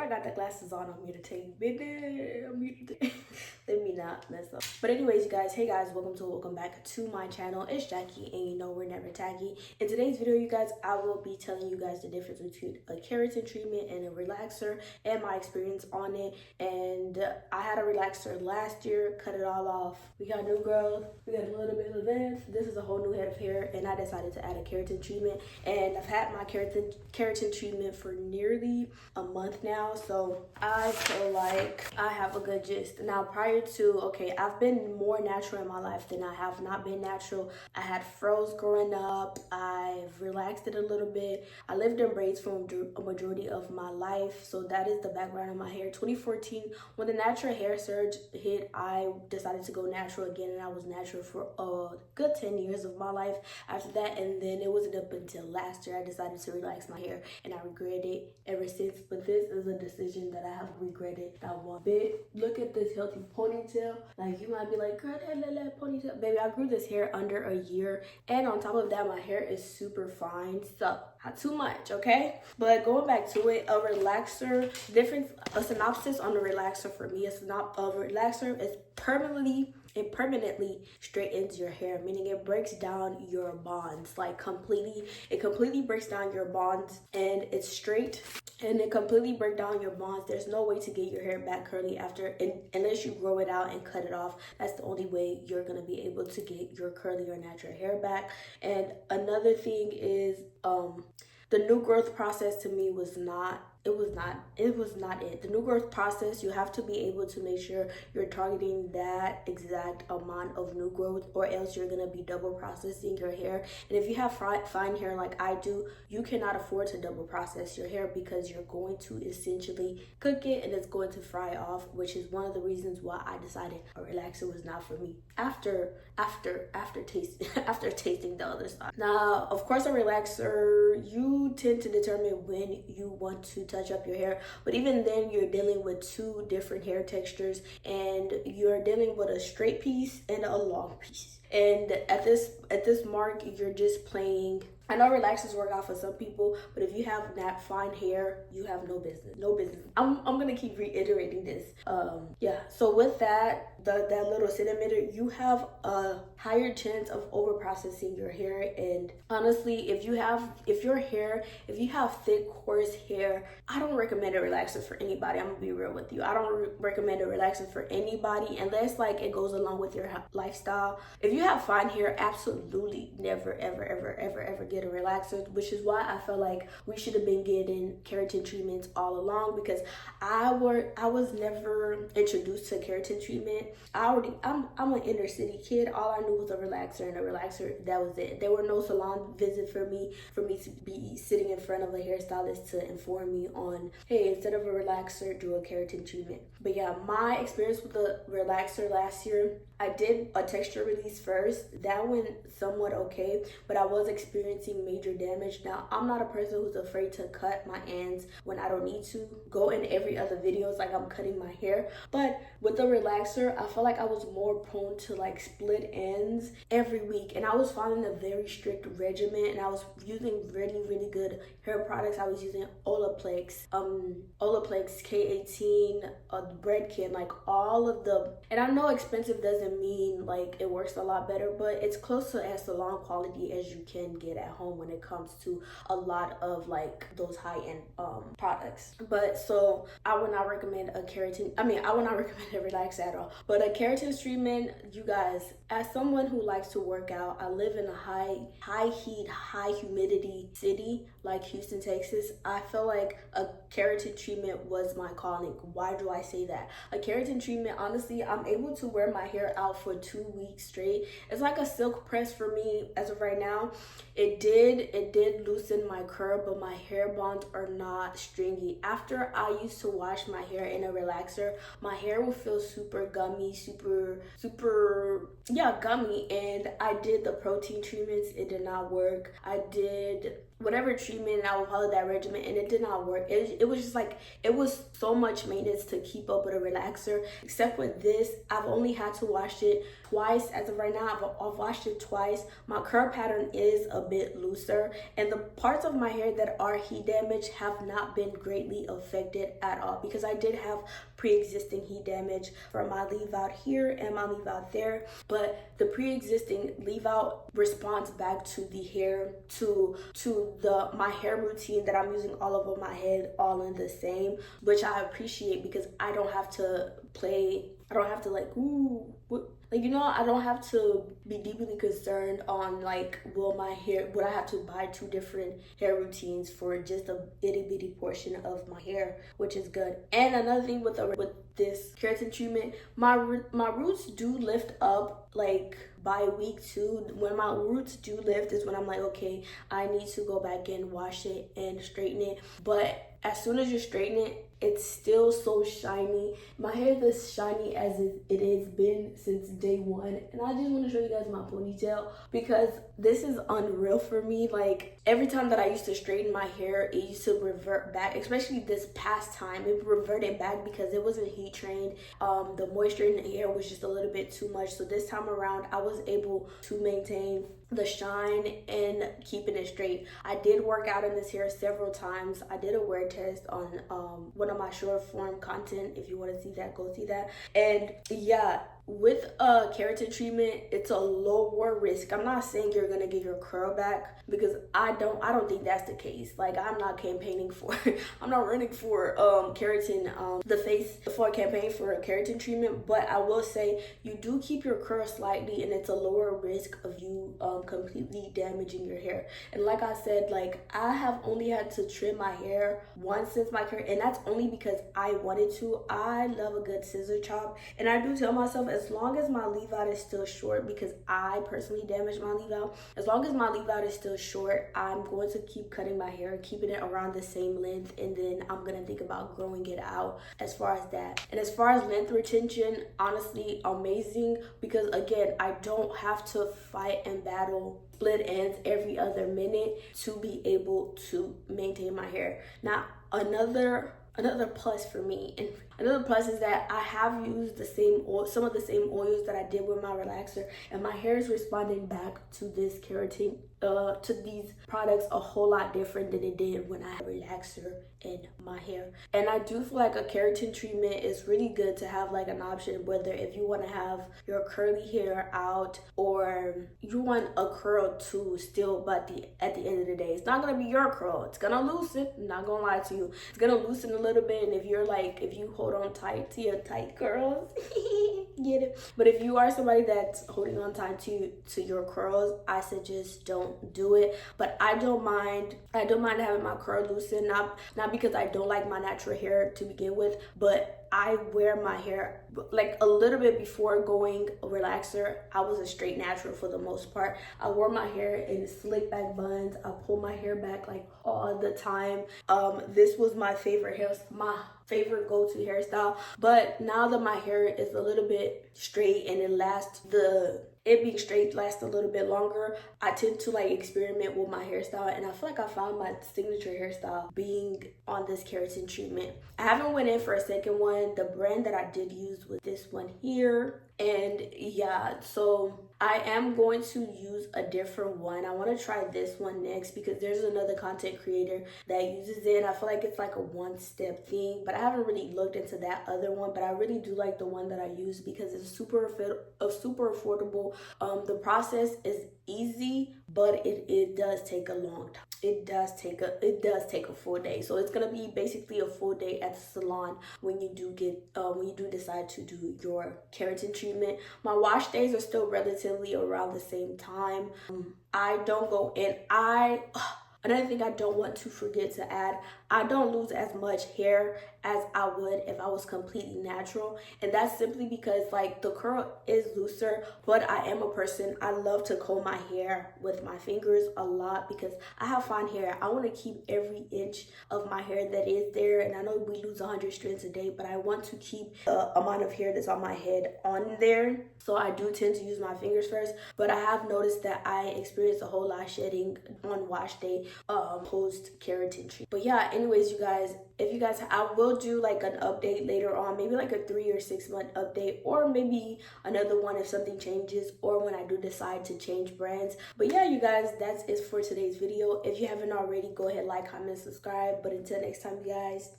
I got the glasses on, I'm here to tell you business. Let me not mess up. But anyways, you guys, hey guys, welcome back to my channel. It's Jackie, and you know we're never tacky. In today's video, you guys, I will be telling you guys the difference between a keratin treatment and a relaxer and my experience on it. And I had a relaxer last year, cut it all off. We got new growth, we got a little bit of this. This is a whole new head of hair, and I decided to add a keratin treatment. And I've had my keratin treatment for nearly a month now, so I feel like I have a good gist. Now, prior to, okay, I've been more natural in my life than I have not been natural. I had froze growing up. I've relaxed it a little bit. I lived in braids for a majority of my life, so that is the background of my hair. 2014, when the natural hair surge hit, I decided to go natural again, and I was natural for a good 10 years of my life after that. And then it wasn't up until last year I decided to relax my hair, and I regret it ever since. But this is a decision that I have regretted not one bit. Look at this healthy ponytail. Like, you might be like, girl, that ponytail. Baby, I grew this hair under a year, and on top of that, my hair is super fine, so not too much, okay? But going back to it, a relaxer, a synopsis on the relaxer for me, a relaxer is permanently straightens your hair, meaning it breaks down your bonds, like it completely breaks down your bonds, and it's straight, and it completely breaks down your bonds. There's no way to get your hair back curly unless you grow it out and cut it off. That's the only way you're gonna be able to get your curly or natural hair back. And another thing is the new growth process to me was not it. The new growth process, you have to be able to make sure you're targeting that exact amount of new growth, or else you're gonna be double processing your hair. And if you have fine hair like I do, you cannot afford to double process your hair, because you're going to essentially cook it and it's going to fry off, which is one of the reasons why I decided a relaxer was not for me after tasting the other side. Now, of course, a relaxer, you tend to determine when you want to touch up your hair, but even then you're dealing with two different hair textures, and you're dealing with a straight piece and a long piece. And at this mark, you're just playing. I know relaxers work out for some people, but if you have that fine hair, you have no business. I'm gonna keep reiterating this. Yeah. So with that little centimeter, you have a higher chance of over processing your hair. And honestly, if you have thick, coarse hair, I don't recommend a relaxer for anybody. I'm gonna be real with you. I don't recommend a relaxer for anybody unless like it goes along with your lifestyle. If you have fine hair, absolutely never ever get a relaxer, which is why I felt like we should have been getting keratin treatments all along, because I was never introduced to keratin treatment. I'm an inner city kid. All I knew was a relaxer, and a relaxer, that was it. There were no salon visits for me to be sitting in front of a hairstylist to inform me on, hey, instead of a relaxer, do a keratin treatment. But yeah, my experience with the relaxer last year, I did a texture release first. That went somewhat okay, but I was experiencing major damage. Now, I'm not a person who's afraid to cut my ends when I don't need to. Go in every other videos like I'm cutting my hair. But with the relaxer, I felt like I was more prone to like split ends every week. And I was following a very strict regimen, and I was using really good hair products. I was using Olaplex, K18, Breadkin, like all of them. And I know expensive doesn't mean like it works a lot better, but it's close to as salon quality as you can get at home when it comes to a lot of like those high-end products. But so I would not recommend a relaxer at all. But a keratin treatment, you guys, as someone who likes to work out, I live in a high heat, high humidity city like Houston, Texas. I feel like a keratin treatment was my calling. Why do I say that? A keratin treatment, honestly, I'm able to wear my hair out for 2 weeks straight. It's like a silk press for me as of right now. It did loosen my curl, but my hair bonds are not stringy. After I used to wash my hair in a relaxer, my hair will feel super gummy, super gummy. And I did the protein treatments, it did not work. I did whatever treatment, and I would follow that regimen, and it did not work. It was just like, it was so much maintenance to keep up with a relaxer. Except with this, I've only had to wash it twice as of right now. I've washed it twice. My curl pattern is a bit looser, and the parts of my hair that are heat damaged have not been greatly affected at all, because I did have pre-existing heat damage from my leave out here and my leave out there. But the pre-existing leave out responds back to the hair, to my hair routine that I'm using all over my head, all in the same, which I appreciate, because I don't have to like, ooh, what? Like, you know, I don't have to be deeply concerned on like, would I have to buy 2 different hair routines for just a itty bitty portion of my hair, which is good. And another thing with this keratin treatment, my roots do lift up like by week 2. When my roots do lift is when I'm like, okay, I need to go back and wash it and straighten it. But as soon as you straighten it, it's still so shiny. My hair is as shiny as it has been since day 1. And I just want to show you guys my ponytail, because this is unreal for me. Like, every time that I used to straighten my hair, it used to revert back, especially this past time. It reverted back because it wasn't heat trained. The moisture in the hair was just a little bit too much. So this time around, I was able to maintain the shine and keeping it straight. I did work out in this hair several times. I did a wear test on one of my short form content. If you want to see that, go see that. And yeah, with a keratin treatment, it's a lower risk. I'm not saying you're gonna get your curl back, because I don't think that's the case. Like, I'm not campaigning for I'm not running for keratin the face for a campaign for a keratin treatment, but I will say you do keep your curl slightly, and it's a lower risk of you completely damaging your hair. And like I said, like, I have only had to trim my hair once since my keratin, and that's only because I wanted to. I love a good scissor chop, and I do tell myself, as long as my leave out is still short, because I personally damaged my leave out, as long as my leave out is still short, I'm going to keep cutting my hair, keeping it around the same length, and then I'm gonna think about growing it out as far as that. And as far as length retention, honestly, amazing, because again, I don't have to fight and battle split ends every other minute to be able to maintain my hair. Now, another plus for me, and another plus is that I have used some of the same oils that I did with my relaxer, and my hair is responding back to this keratin, to these products a whole lot different than it did when I had a relaxer in my hair. And I do feel like a keratin treatment is really good to have like an option, whether if you want to have your curly hair out or you want a curl too still, but at the end of the day, it's not gonna be your curl. It's gonna loosen. I'm not gonna lie to you. It's gonna loosen a little bit, and if you hold on tight to your tight curls, get it. But if you are somebody that's holding on tight to your curls, I suggest don't do it. But I don't mind having my curl loosen, not because I don't like my natural hair to begin with, but I wear my hair like a little bit before going relaxer. I was a straight natural for the most part. I wore my hair in slick back buns. I pull my hair back like all the time. This was my favorite go-to hairstyle. But now that my hair is a little bit straight and it being straight lasts a little bit longer, I tend to like experiment with my hairstyle, and I feel like I found my signature hairstyle being on this keratin treatment. I haven't went in for a second one. The brand that I did use was this one here. And yeah, so I am going to use a different one. I want to try this one next, because there's another content creator that uses it, and I feel like it's like a one-step thing, but I haven't really looked into that other one. But I really do like the one that I use because it's super affordable. The process is easy, but it does take a long time. It does take a full day. So it's gonna be basically a full day at the salon when you do decide to do your keratin treatment. My wash days are still relatively around the same time. I don't go in. Another thing I don't want to forget to add, I don't lose as much hair as I would if I was completely natural. And that's simply because like the curl is looser, but I am a person, I love to comb my hair with my fingers a lot because I have fine hair. I want to keep every inch of my hair that is there. And I know we lose 100 strands a day, but I want to keep the amount of hair that's on my head on there. So I do tend to use my fingers first, but I have noticed that I experience a whole lot shedding on wash day post keratin treatment. But yeah, anyways, you guys, if you guys, I will do like an update later on, maybe like a 3 or 6 month update, or maybe another one if something changes or when I do decide to change brands. But yeah, you guys, that's it for today's video. If you haven't already, go ahead, like, comment, subscribe. But until next time, you guys.